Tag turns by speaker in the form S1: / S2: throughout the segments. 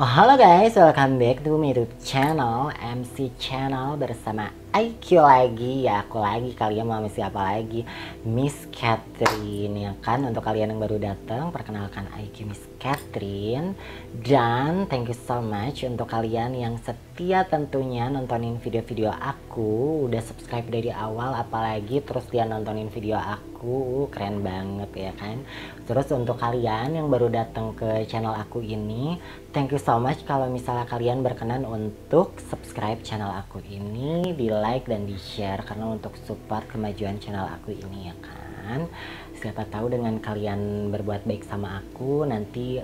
S1: Halo guys, welcome back to my YouTube channel MC Channel bersama IQ lagi. Ya aku lagi, kalian mau siapa lagi? Miss Catherine ya kan. Untuk kalian yang baru datang, perkenalkan IQ Miss Catherine. Dan thank you so much untuk kalian yang setia tentunya nontonin video-video aku. Udah subscribe dari awal, apalagi terus dia nontonin video aku. Keren banget ya kan. Terus untuk kalian yang baru datang ke channel aku ini, thank you so much kalau misalnya kalian berkenan untuk subscribe channel aku ini, di like dan di share, karena untuk support kemajuan channel aku ini ya kan. Siapa tahu dengan kalian berbuat baik sama aku, nanti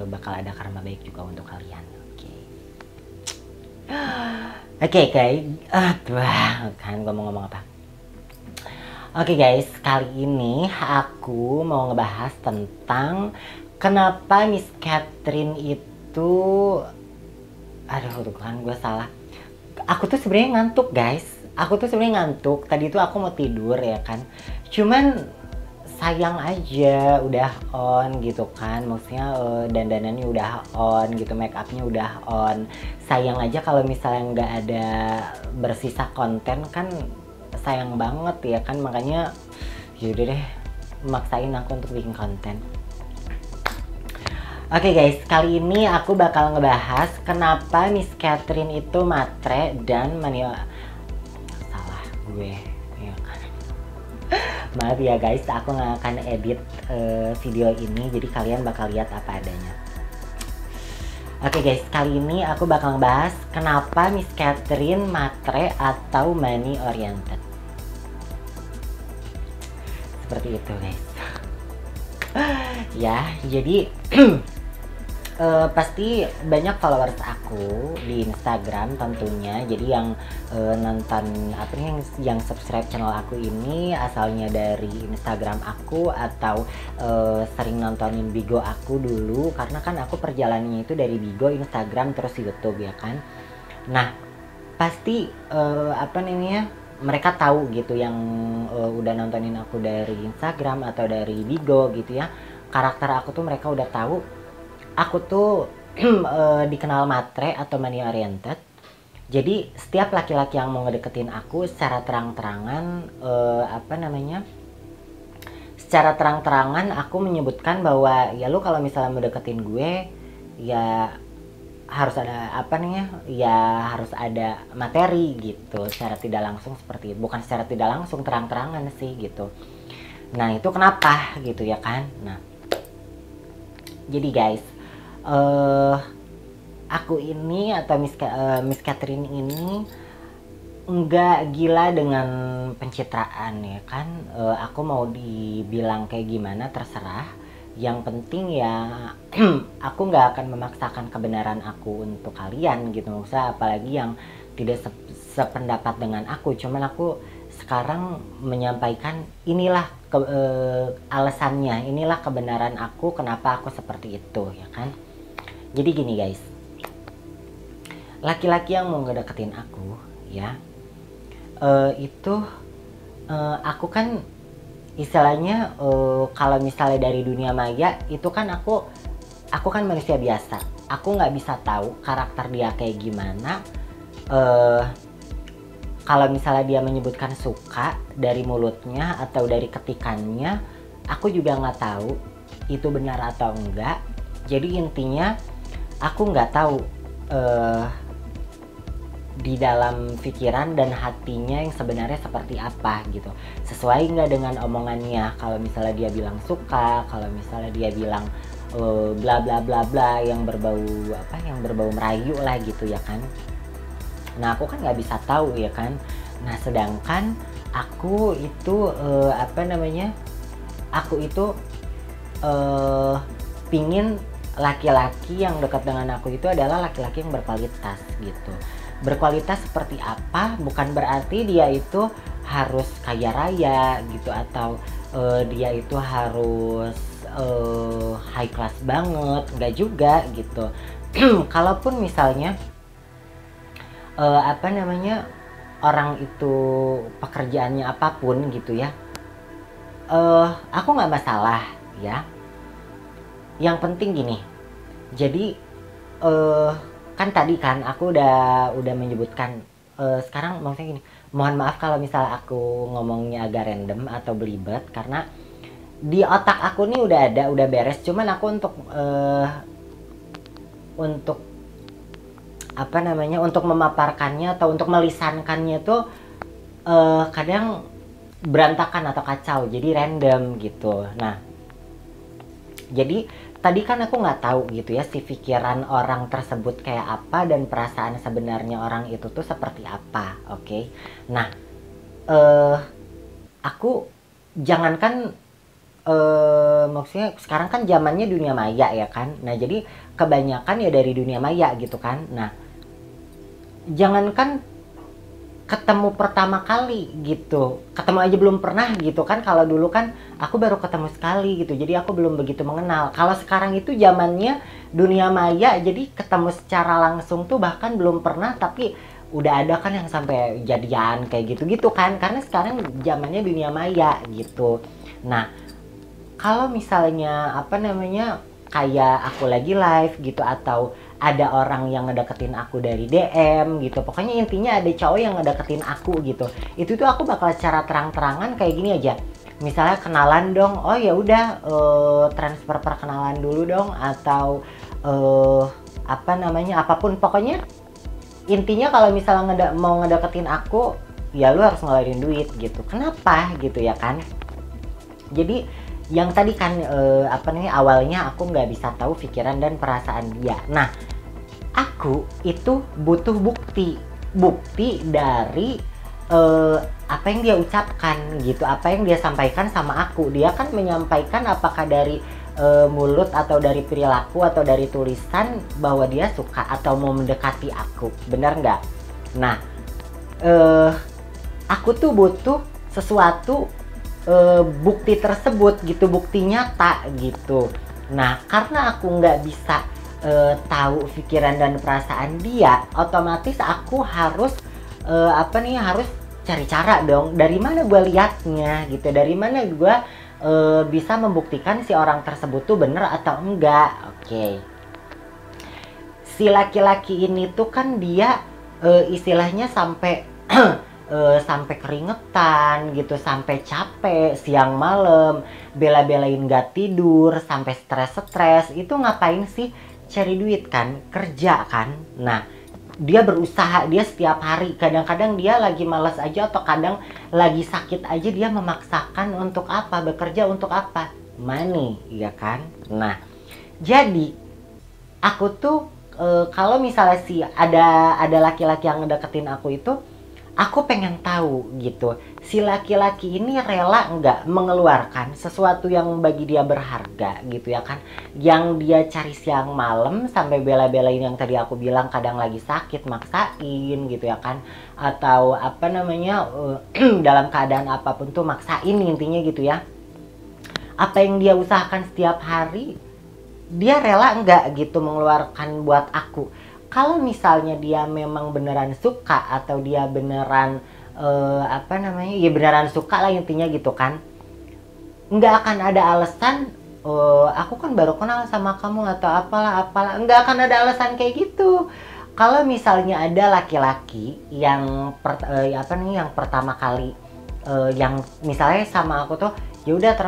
S1: bakal ada karma baik juga untuk kalian. Oke guys, kan gue mau ngomong apa? Oke guys, kali ini aku mau ngebahas tentang kenapa Miss Catherine itu, aduh tuh kan gue salah. Aku tuh sebenarnya ngantuk guys. Tadi itu aku mau tidur ya kan. Cuman sayang aja udah on gitu kan. Maksudnya dandanannya udah on gitu, make upnya udah on. Sayang aja kalau misalnya nggak ada bersisa konten kan. Sayang banget ya kan, makanya yaudah deh maksain aku untuk bikin konten. Oke guys, kali ini aku bakal ngebahas kenapa Miss Catherine itu matre dan salah gue ya kan. Maaf ya guys, aku nggak akan edit video ini, jadi kalian bakal lihat apa adanya. Oke guys, kali ini aku bakal ngebahas kenapa Miss Catherine matre atau money oriented. Seperti itu guys. Ya, jadi pasti banyak followers aku di Instagram tentunya. Jadi yang nonton apa nih, yang subscribe channel aku ini asalnya dari Instagram aku atau sering nontonin Bigo aku dulu, karena kan aku perjalanannya itu dari Bigo, Instagram, terus YouTube ya kan. Nah, pasti apa namanya, mereka tahu gitu yang udah nontonin aku dari Instagram atau dari Bigo gitu ya. Karakter aku tuh mereka udah tahu. Aku tuh dikenal matre atau money oriented. Jadi setiap laki-laki yang mau ngedeketin aku secara terang-terangan, apa namanya, secara terang-terangan aku menyebutkan bahwa ya lu kalau misalnya mau deketin gue ya harus ada apa nih ya, harus ada materi gitu. Secara tidak langsung seperti itu, bukan secara tidak langsung, terang-terangan sih gitu. Nah itu kenapa gitu ya kan. Nah jadi guys, aku ini atau Miss Catherine ini nggak gila dengan pencitraan ya kan. Aku mau dibilang kayak gimana terserah. Yang penting ya aku nggak akan memaksakan kebenaran aku untuk kalian gitu. Maksudnya apalagi yang tidak sependapat dengan aku. Cuman aku sekarang menyampaikan inilah alasannya, inilah kebenaran aku kenapa aku seperti itu ya kan. Jadi gini guys, laki-laki yang mau ngedeketin aku ya, itu aku kan istilahnya kalau misalnya dari dunia maya itu kan aku kan manusia biasa. Aku nggak bisa tahu karakter dia kayak gimana. Kalau misalnya dia menyebutkan suka dari mulutnya atau dari ketikannya, aku juga nggak tahu itu benar atau enggak. Jadi intinya aku nggak tahu di dalam pikiran dan hatinya yang sebenarnya seperti apa gitu. Sesuai nggak dengan omongannya. Kalau misalnya dia bilang suka, kalau misalnya dia bilang bla bla bla bla yang berbau apa, yang berbau merayu lah gitu ya kan. Nah aku kan nggak bisa tahu ya kan. Nah sedangkan aku itu apa namanya, aku itu pingin laki-laki yang dekat dengan aku itu adalah laki-laki yang berkualitas gitu. Berkualitas seperti apa? Bukan berarti dia itu harus kaya raya gitu, atau dia itu harus high class banget, enggak juga gitu. Kalaupun misalnya apa namanya, orang itu pekerjaannya apapun gitu ya, aku nggak masalah ya. Yang penting gini, jadi eh kan tadi kan aku udah menyebutkan, sekarang maksudnya gini, mohon maaf kalau misal aku ngomongnya agak random atau belibet karena di otak aku nih udah beres, cuman aku untuk apa namanya, untuk memaparkannya atau untuk melisankannya tuh kadang berantakan atau kacau, jadi random gitu. Nah, jadi tadi kan aku nggak tahu gitu ya si pikiran orang tersebut kayak apa dan perasaan sebenarnya orang itu tuh seperti apa, oke? Nah, eh aku jangankan maksudnya sekarang kan zamannya dunia maya ya kan. Nah, jadi kebanyakan ya dari dunia maya gitu kan. Nah, jangankan ketemu pertama kali gitu, ketemu aja belum pernah gitu kan. Kalau dulu kan aku baru ketemu sekali gitu, jadi aku belum begitu mengenal. Kalau sekarang itu zamannya dunia maya, jadi ketemu secara langsung tuh bahkan belum pernah, tapi udah ada kan yang sampai jadian kayak gitu-gitu kan, karena sekarang zamannya dunia maya gitu. Nah, kalau misalnya apa namanya, kayak aku lagi live gitu atau ada orang yang ngedeketin aku dari DM gitu, pokoknya intinya ada cowok yang ngedeketin aku gitu, itu tuh aku bakal secara terang-terangan kayak gini aja, misalnya kenalan dong, oh ya udah, transfer perkenalan dulu dong, atau apa namanya, apapun pokoknya intinya kalau misalnya mau ngedeketin aku ya lu harus ngeluarin duit gitu. Kenapa gitu ya kan? Jadi yang tadi kan apa nih, awalnya aku nggak bisa tahu pikiran dan perasaan dia. Nah, aku itu butuh bukti dari apa yang dia ucapkan gitu, apa yang dia sampaikan sama aku. Dia kan menyampaikan apakah dari mulut atau dari perilaku atau dari tulisan bahwa dia suka atau mau mendekati aku, benar nggak? Nah, aku tuh butuh sesuatu, bukti tersebut gitu, bukti nyata gitu. Nah, karena aku nggak bisa tahu pikiran dan perasaan dia, otomatis aku harus apa nih, harus cari cara dong, dari mana gue liatnya gitu, dari mana gue bisa membuktikan si orang tersebut tuh bener atau enggak. Oke. Si laki-laki ini tuh kan dia istilahnya sampai sampai keringetan gitu, sampai capek siang malam, bela-belain gak tidur, sampai stres-stres. Itu ngapain sih? Cari duit kan, kerja kan. Nah, dia berusaha, dia setiap hari, kadang-kadang dia lagi malas aja atau kadang lagi sakit aja, dia memaksakan untuk apa? Bekerja untuk apa? Money, ya kan? Nah, jadi aku tuh kalau misalnya ada laki-laki yang ngedeketin aku itu, aku pengen tahu gitu, si laki-laki ini rela nggak mengeluarkan sesuatu yang bagi dia berharga gitu ya kan, yang dia cari siang malam sampai bela-belain, yang tadi aku bilang kadang lagi sakit maksain gitu ya kan, atau apa namanya dalam keadaan apapun tuh maksain intinya gitu ya. Apa yang dia usahakan setiap hari, dia rela nggak gitu mengeluarkan buat aku. Kalau misalnya dia memang beneran suka atau dia beneran apa namanya, ya beneran suka lah intinya gitu kan, nggak akan ada alasan aku kan baru kenal sama kamu atau apalah, nggak akan ada alasan kayak gitu. Kalau misalnya ada laki-laki yang apa nih, yang pertama kali yang misalnya sama aku tuh ya udah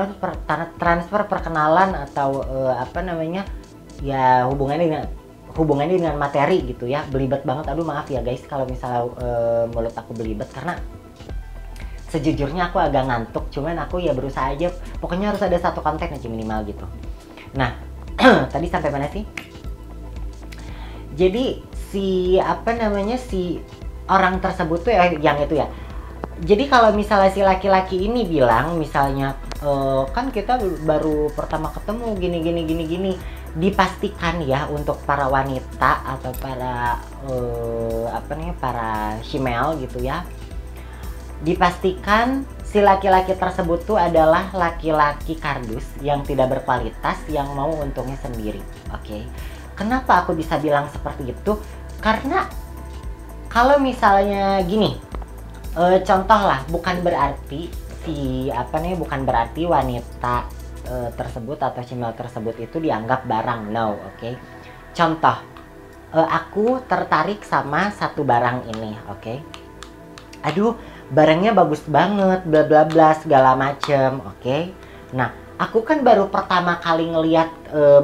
S1: transfer perkenalan atau apa namanya, ya hubungannya dengan materi gitu ya, belibet banget. Aduh maaf ya guys kalau misalnya mulut aku belibet, karena sejujurnya aku agak ngantuk, cuman aku ya berusaha aja, pokoknya harus ada satu konten aja minimal gitu. Nah, tadi sampai mana sih? Jadi si apa namanya, si orang tersebut tuh yang itu ya, jadi kalau misalnya si laki-laki ini bilang misalnya kan kita baru pertama ketemu gini, dipastikan ya untuk para wanita atau para apa nih, para female gitu ya, dipastikan si laki-laki tersebut tuh adalah laki-laki kardus yang tidak berkualitas, yang mau untungnya sendiri. Oke. Kenapa aku bisa bilang seperti itu? Karena kalau misalnya gini, contoh lah, bukan berarti bukan berarti wanita tersebut atau female tersebut itu dianggap barang, no. Oke. Contoh, aku tertarik sama satu barang ini, oke? Aduh, barangnya bagus banget, bla bla bla segala macem, oke? Nah, aku kan baru pertama kali ngeliat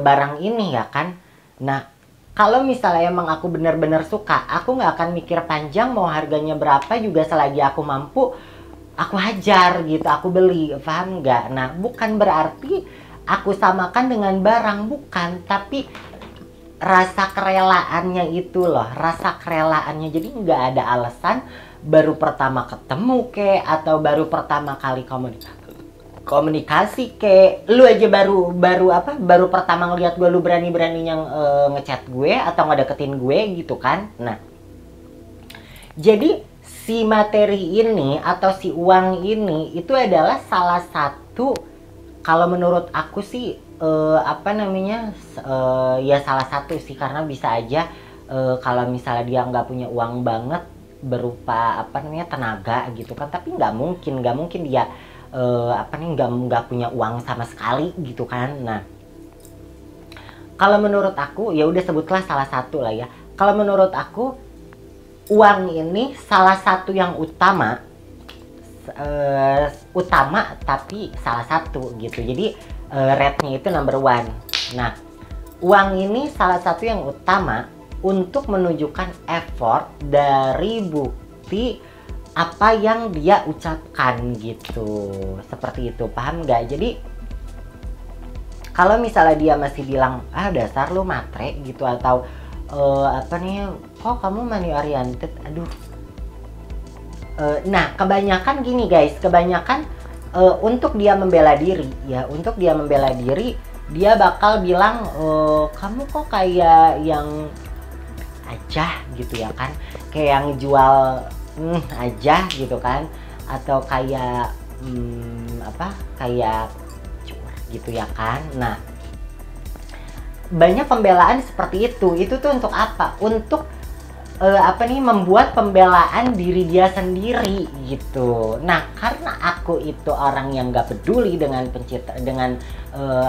S1: barang ini ya kan. Nah, kalau misalnya emang aku bener-bener suka, aku nggak akan mikir panjang mau harganya berapa juga, selagi aku mampu, aku hajar gitu, aku beli, paham nggak? Nah, bukan berarti aku samakan dengan barang, bukan, tapi rasa kerelaannya itu loh, rasa kerelaannya. Jadi nggak ada alasan baru pertama ketemu ke, atau baru pertama kali komunikasi ke, lu aja baru pertama ngeliat gue, lu berani-beraninya ngechat gue atau ngedeketin gue gitu kan. Nah, jadi si materi ini atau si uang ini itu adalah salah satu, kalau menurut aku sih ya salah satu sih, karena bisa aja kalau misalnya dia nggak punya uang banget berupa tenaga gitu kan, tapi nggak mungkin dia nggak punya uang sama sekali gitu kan. Nah, kalau menurut aku ya udah sebutlah salah satu lah ya. Kalau menurut aku uang ini salah satu yang utama tapi salah satu gitu. Jadi rate-nya itu number one. Nah, uang ini salah satu yang utama untuk menunjukkan effort dari bukti apa yang dia ucapkan gitu, seperti itu, paham nggak? Jadi kalau misalnya dia masih bilang dasar lu matre gitu, atau kok kamu money oriented, aduh. Nah, kebanyakan gini guys, untuk dia membela diri ya, dia bakal bilang kamu kok kayak yang aja gitu ya kan, kayak yang jual aja gitu kan, atau kayak kayak curah gitu ya kan. Nah, banyak pembelaan seperti itu tuh untuk apa? Untuk membuat pembelaan diri dia sendiri gitu. Nah, karena aku itu orang yang gak peduli dengan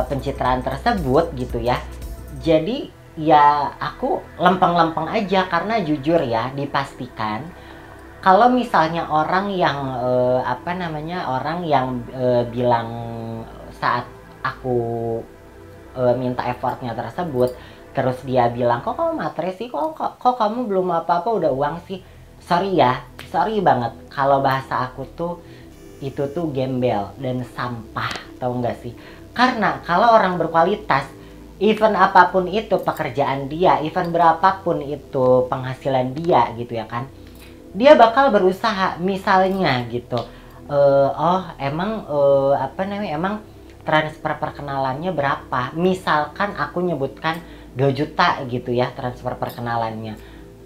S1: pencitraan tersebut gitu ya, jadi ya aku lempeng-lempeng aja, karena jujur ya, dipastikan kalau misalnya orang yang bilang saat aku minta effortnya tersebut, terus dia bilang kok kamu matre sih, kok kamu belum apa-apa udah uang sih, sorry banget, kalau bahasa aku tuh itu tuh gembel dan sampah, tau nggak sih? Karena kalau orang berkualitas, even apapun itu pekerjaan dia, even berapapun itu penghasilan dia gitu ya kan, dia bakal berusaha, misalnya gitu, emang transfer perkenalannya berapa, misalkan aku nyebutkan 2 juta gitu ya transfer perkenalannya,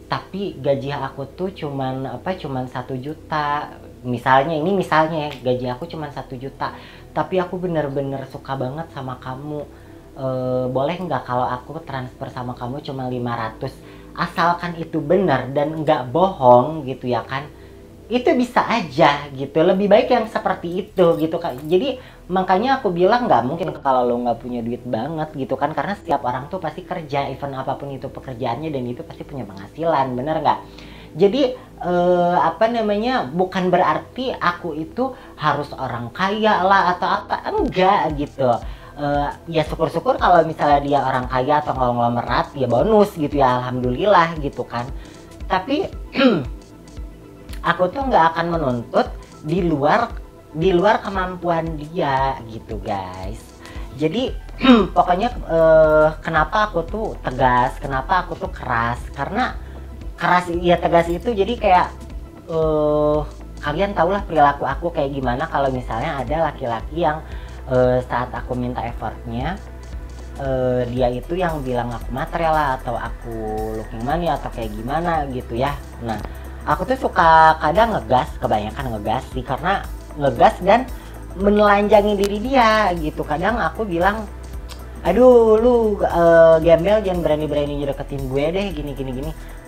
S1: tapi gaji aku tuh cuman 1 juta, misalnya gaji aku cuman 1 juta, tapi aku bener-bener suka banget sama kamu, boleh nggak kalau aku transfer sama kamu cuma 500, asalkan itu benar dan nggak bohong gitu ya kan, itu bisa aja gitu. Lebih baik yang seperti itu gitu kan. Jadi makanya aku bilang nggak mungkin kalau lo nggak punya duit banget gitu kan, karena setiap orang tuh pasti kerja, even apapun itu pekerjaannya, dan itu pasti punya penghasilan, bener nggak? Jadi bukan berarti aku itu harus orang kaya lah atau apa, enggak gitu. Ya syukur-syukur kalau misalnya dia orang kaya atau konglomerat, ya bonus gitu ya, alhamdulillah gitu kan. Tapi aku tuh nggak akan menuntut di luar kemampuan dia gitu guys. Jadi pokoknya kenapa aku tuh tegas, kenapa aku tuh keras, karena keras ya tegas itu jadi kayak kalian tahulah perilaku aku kayak gimana kalau misalnya ada laki-laki yang saat aku minta effortnya, dia itu yang bilang aku matre lah, atau aku looking money, atau kayak gimana gitu ya. Nah, aku tuh suka kadang kebanyakan ngegas sih, karena ngegas dan menelanjangi diri dia gitu. Kadang aku bilang, aduh lu gembel, jangan berani-berani deketin gue deh, gini.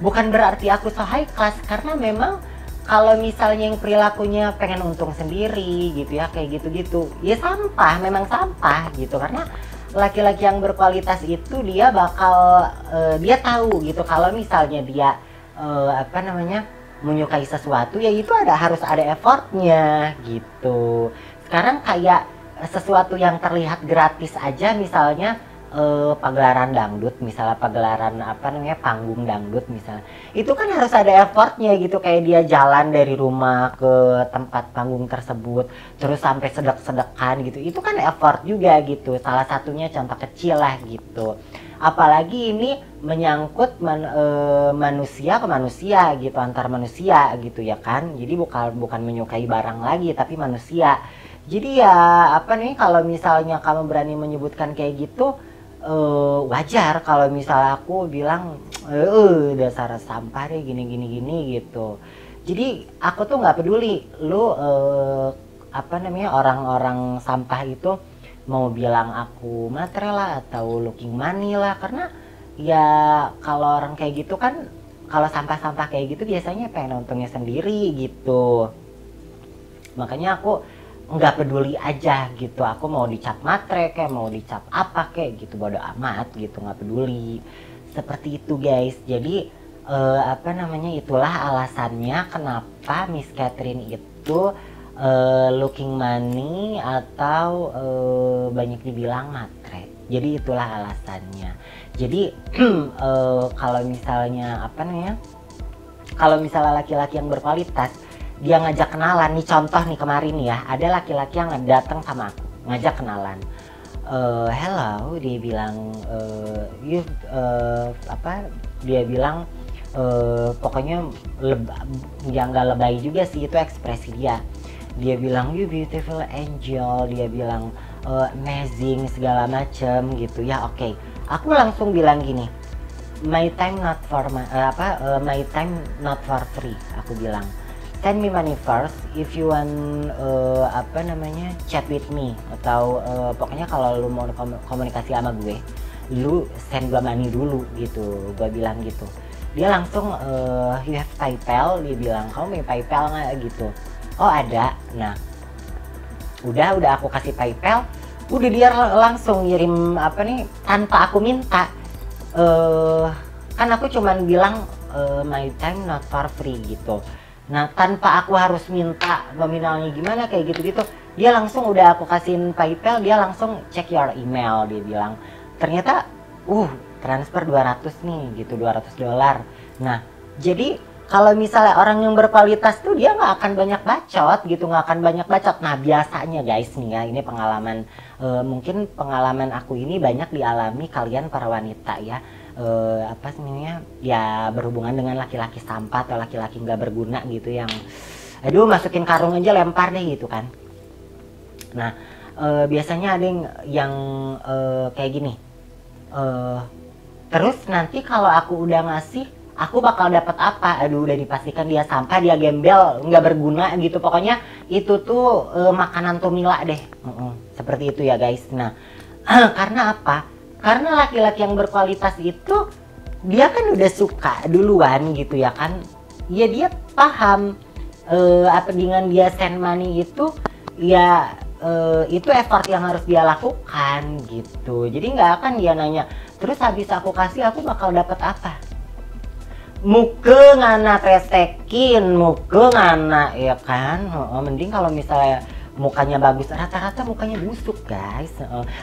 S1: Bukan berarti aku so high class, karena memang kalau misalnya yang perilakunya pengen untung sendiri gitu ya, kayak gitu-gitu, ya sampah, memang sampah gitu. Karena laki-laki yang berkualitas itu dia bakal dia tahu gitu kalau misalnya dia apa namanya menyukai sesuatu, ya itu harus ada effortnya gitu. Sekarang kayak sesuatu yang terlihat gratis aja, misalnya pagelaran dangdut, misalnya pagelaran apa namanya panggung dangdut misalnya, itu kan harus ada effortnya gitu, kayak dia jalan dari rumah ke tempat panggung tersebut terus sampai sedek-sedekan gitu, itu kan effort juga gitu, salah satunya contoh kecil lah gitu. Apalagi ini menyangkut manusia ke manusia gitu, antar manusia gitu ya kan, jadi bukan menyukai barang lagi tapi manusia. Jadi ya apa nih, kalau misalnya kamu berani menyebutkan kayak gitu, wajar kalau misalnya aku bilang dasar sampah deh gini gitu. Jadi aku tuh nggak peduli lu apa namanya orang-orang sampah itu mau bilang aku matre lah atau looking money lah, karena ya kalau orang kayak gitu kan, kalau sampah-sampah kayak gitu biasanya pengen untungnya sendiri gitu. Makanya aku nggak peduli aja gitu, aku mau dicap matre kayak mau dicap apa kayak gitu, bodo amat gitu, nggak peduli. Seperti itu guys. Jadi apa namanya, itulah alasannya kenapa Miss Catherine itu looking money atau banyak dibilang matre. Jadi itulah alasannya. Jadi kalau misalnya apa namanya, kalau misalnya laki-laki yang berkualitas dia ngajak kenalan nih, contoh nih kemarin ya, ada laki-laki yang datang sama aku ngajak kenalan, hello, dia bilang apa, dia bilang pokoknya ya nggak lebay juga sih, itu ekspresi dia. Dia bilang you beautiful angel, dia bilang amazing segala macem gitu ya. Oke, aku langsung bilang gini, my time not for my time not for free, aku bilang send me money first if you want apa namanya chat with me, atau pokoknya kalau lu mau komunikasi sama gue lu send gue money dulu gitu, gue bilang gitu. Dia langsung you have PayPal, dia bilang kamu punya PayPal nggak gitu. Oh ada. Nah udah aku kasih PayPal, udah dia langsung ngirim apa nih tanpa aku minta. Kan aku cuman bilang my time not for free gitu. Nah tanpa aku harus minta nominalnya gimana kayak gitu-gitu, dia langsung udah aku kasihin PayPal, dia langsung check your email, dia bilang ternyata transfer 200 nih gitu, $200. Nah jadi kalau misalnya orang yang berkualitas tuh dia nggak akan banyak bacot gitu, nggak akan banyak bacot. Nah biasanya guys nih ya, ini pengalaman mungkin pengalaman aku ini banyak dialami kalian para wanita ya, apa namanya ya, berhubungan dengan laki-laki sampah atau laki-laki nggak berguna gitu, yang aduh masukin karung aja lempar deh gitu kan. Nah biasanya ada yang kayak gini, terus nanti kalau aku udah ngasih aku bakal dapat apa, aduh udah dipastikan dia sampah, dia gembel, nggak berguna gitu, pokoknya itu tuh makanan tumila deh. Seperti itu ya guys. Nah karena apa? Karena laki-laki yang berkualitas itu dia kan udah suka duluan gitu ya kan, ya dia paham apa dengan dia send money itu ya itu effort yang harus dia lakukan gitu. Jadi nggak akan dia nanya terus habis aku kasih aku bakal dapat apa, muke ngana tesekin, muke ngana ya kan. Mending kalau misalnya mukanya bagus, rata-rata mukanya busuk guys.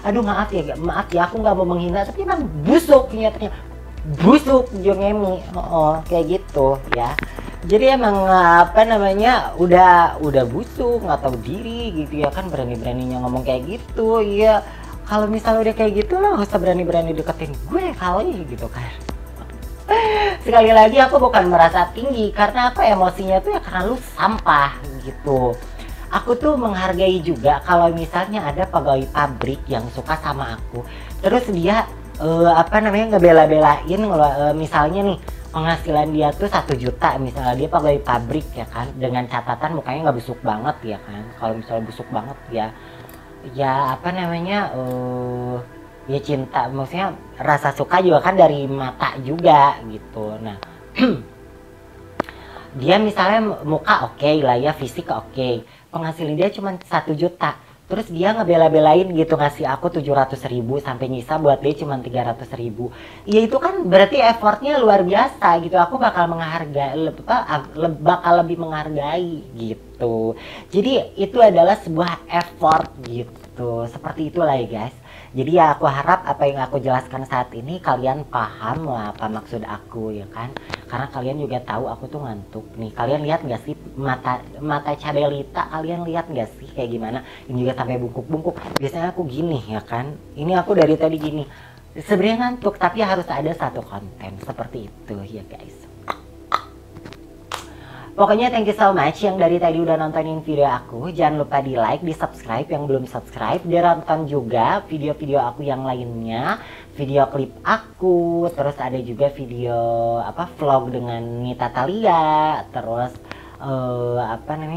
S1: Aduh maaf ya aku nggak mau menghina, tapi emang busuk nyatanya, busuk jongemi kayak gitu ya. Jadi emang apa namanya udah busuk, nggak tahu diri gitu ya kan, berani-beraninya ngomong kayak gitu ya. Kalau misalnya udah kayak gitu lo nggak usah berani-berani deketin gue kali gitu kan. Sekali lagi aku bukan merasa tinggi, karena apa, emosinya tuh ya karena lu sampah gitu. Aku tuh menghargai juga kalau misalnya ada pegawai pabrik yang suka sama aku, terus dia apa namanya ngebela-belain misalnya nih penghasilan dia tuh 1 juta misalnya, dia pegawai pabrik ya kan, dengan catatan mukanya nggak busuk banget ya kan. Kalau misalnya busuk banget ya apa namanya ya cinta, maksudnya rasa suka juga kan dari mata juga gitu. Nah dia misalnya muka oke lah ya, fisik oke, penghasilan dia cuma 1 juta, terus dia ngebela-belain gitu ngasih aku 700.000 sampai nyisa buat dia cuma 300.000. Ya itu kan berarti effortnya luar biasa gitu, aku bakal menghargai, bakal lebih menghargai gitu. Jadi itu adalah sebuah effort gitu, seperti itulah ya guys. Jadi ya aku harap apa yang aku jelaskan saat ini kalian paham lah apa maksud aku ya kan. Karena kalian juga tahu aku tuh ngantuk nih. Kalian lihat gak sih mata Cabelita, kalian lihat gak sih kayak gimana? Ini juga sampai bungkuk-bungkuk. Biasanya aku gini ya kan. Ini aku dari tadi gini. Sebenarnya ngantuk tapi harus ada satu konten seperti itu ya guys. Pokoknya thank you so much yang dari tadi udah nontonin video aku. Jangan lupa di like, di subscribe yang belum subscribe. Dan nonton juga video-video aku yang lainnya. Video klip aku. Terus ada juga video vlog dengan Nita Thalia. Terus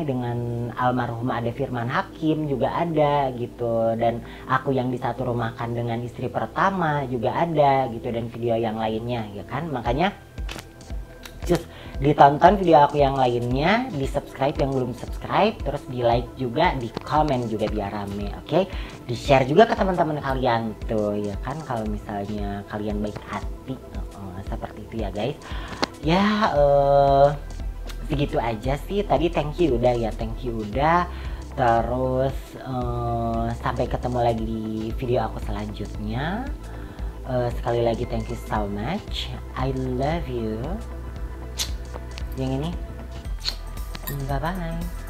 S1: dengan almarhum Ade Firman Hakim juga ada gitu. Dan aku yang disatu rumahkan dengan istri pertama juga ada gitu. Dan video yang lainnya ya kan. Makanya just ditonton video aku yang lainnya, di subscribe yang belum subscribe, terus di like juga, di komen juga biar rame, oke? Di share juga ke teman-teman kalian tuh ya kan, kalau misalnya kalian baik hati, seperti itu ya guys. Ya segitu aja sih tadi. Thank you udah ya, thank you udah. Terus sampai ketemu lagi di video aku selanjutnya. Sekali lagi thank you so much, I love you. Yang ini, bye bye.